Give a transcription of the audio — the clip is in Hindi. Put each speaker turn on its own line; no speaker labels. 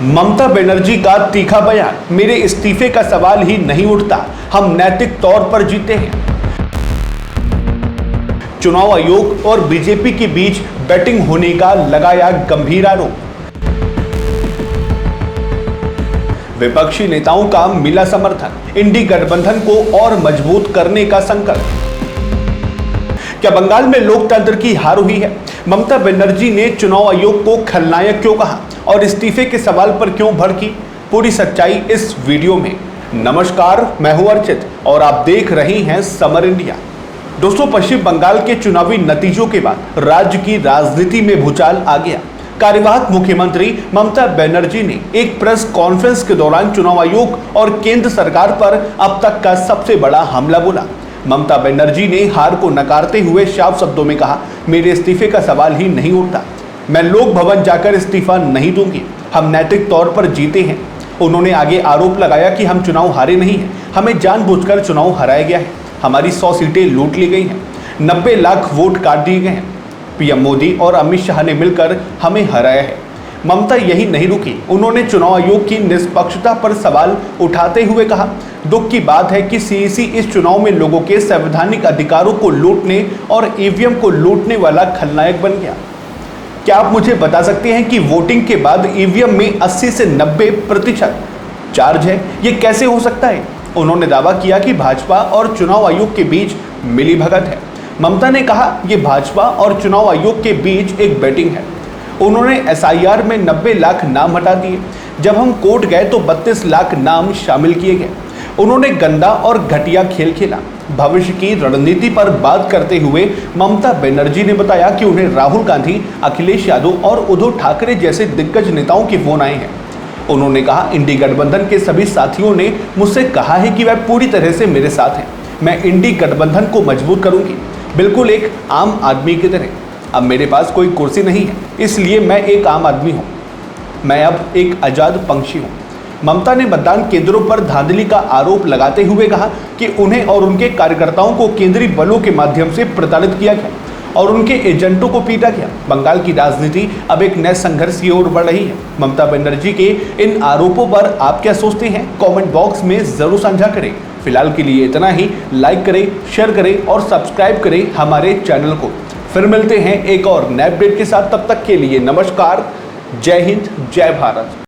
ममता बनर्जी का तीखा बयान, मेरे इस्तीफे का सवाल ही नहीं उठता, हम नैतिक तौर पर जीते हैं। चुनाव आयोग और बीजेपी के बीच बैटिंग होने का लगाया गंभीर आरोप। विपक्षी नेताओं का मिला समर्थन, इंडी गठबंधन को और मजबूत करने का संकल्प। क्या बंगाल में लोकतंत्र की हार हुई है? ममता बनर्जी ने चुनाव आयोग को खलनायक क्यों कहा और इस्तीफे के सवाल पर क्यों भड़की? पूरी सच्चाई इस वीडियो में। नमस्कार, मैं हूं अर्चित और आप देख रहे हैं समर इंडिया। दोस्तों, पश्चिम बंगाल के चुनावी नतीजों के बाद राज्य की राजनीति में भूचाल आ गया। कार्यवाहक मुख्यमंत्री ममता बनर्जी ने एक प्रेस कॉन्फ्रेंस के दौरान चुनाव आयोग और केंद्र सरकार पर अब तक का सबसे बड़ा हमला बोला। ममता बनर्जी ने हार को नकारते हुए साफ शब्दों में कहा, मेरे इस्तीफे का सवाल ही नहीं उठता, मैं लोक भवन जाकर इस्तीफा नहीं दूंगी, हम नैतिक तौर पर जीते हैं। उन्होंने आगे आरोप लगाया कि हम चुनाव हारे नहीं हैं, हमें जानबूझकर चुनाव हराया गया है, हमारी 100 सीटें लूट ली गई हैं, 90 लाख वोट काट दिए गए हैं, पीएम मोदी और अमित शाह ने मिलकर हमें हराया है। ममता यही नहीं रुकी, उन्होंने चुनाव आयोग की निष्पक्षता पर सवाल उठाते हुए कहा, दुख की बात है कि सीईसी इस चुनाव में लोगों के संवैधानिक अधिकारों को लूटने और ईवीएम को लूटने वाला खलनायक बन गया। क्या आप मुझे बता सकते हैं कि वोटिंग के बाद ईवीएम में 80 से 90% चार्ज है? ये कैसे हो सकता है? उन्होंने दावा किया कि भाजपा और चुनाव आयोग के बीच मिलीभगत है। ममता ने कहा, यह भाजपा और चुनाव आयोग के बीच एक बैटिंग है। उन्होंने एसआईआर में 90 लाख नाम हटा दिए, जब हम कोर्ट गए तो 32 लाख नाम शामिल किए गए। उन्होंने गंदा और घटिया खेल खेला। भविष्य की रणनीति पर बात करते हुए ममता बनर्जी ने बताया कि उन्हें राहुल गांधी, अखिलेश यादव और उद्धव ठाकरे जैसे दिग्गज नेताओं के फोन आए हैं। उन्होंने कहा, इंडी गठबंधन के सभी साथियों ने मुझसे कहा है कि वह पूरी तरह से मेरे साथ हैं। मैं इंडी गठबंधन को मजबूत करूंगी, बिल्कुल एक आम आदमी की तरह। अब मेरे पास कोई कुर्सी नहीं है, इसलिए मैं एक आम आदमी हूँ, मैं अब एक आजाद पंछी हूँ। ममता ने मतदान केंद्रों पर धांधली का आरोप लगाते हुए कहा कि उन्हें और उनके कार्यकर्ताओं को केंद्रीय बलों के माध्यम से प्रताड़ित किया गया और उनके एजेंटों को पीटा गया। बंगाल की राजनीति अब एक नए संघर्ष की ओर बढ़ रही है। ममता बनर्जी के इन आरोपों पर आप क्या सोचते हैं? कमेंट बॉक्स में जरूर साझा करें। फिलहाल के लिए इतना ही। लाइक करें, शेयर करें और सब्सक्राइब करें हमारे चैनल को। फिर मिलते हैं एक और नए अपडेट के साथ। तब तक के लिए नमस्कार, जय हिंद, जय भारत।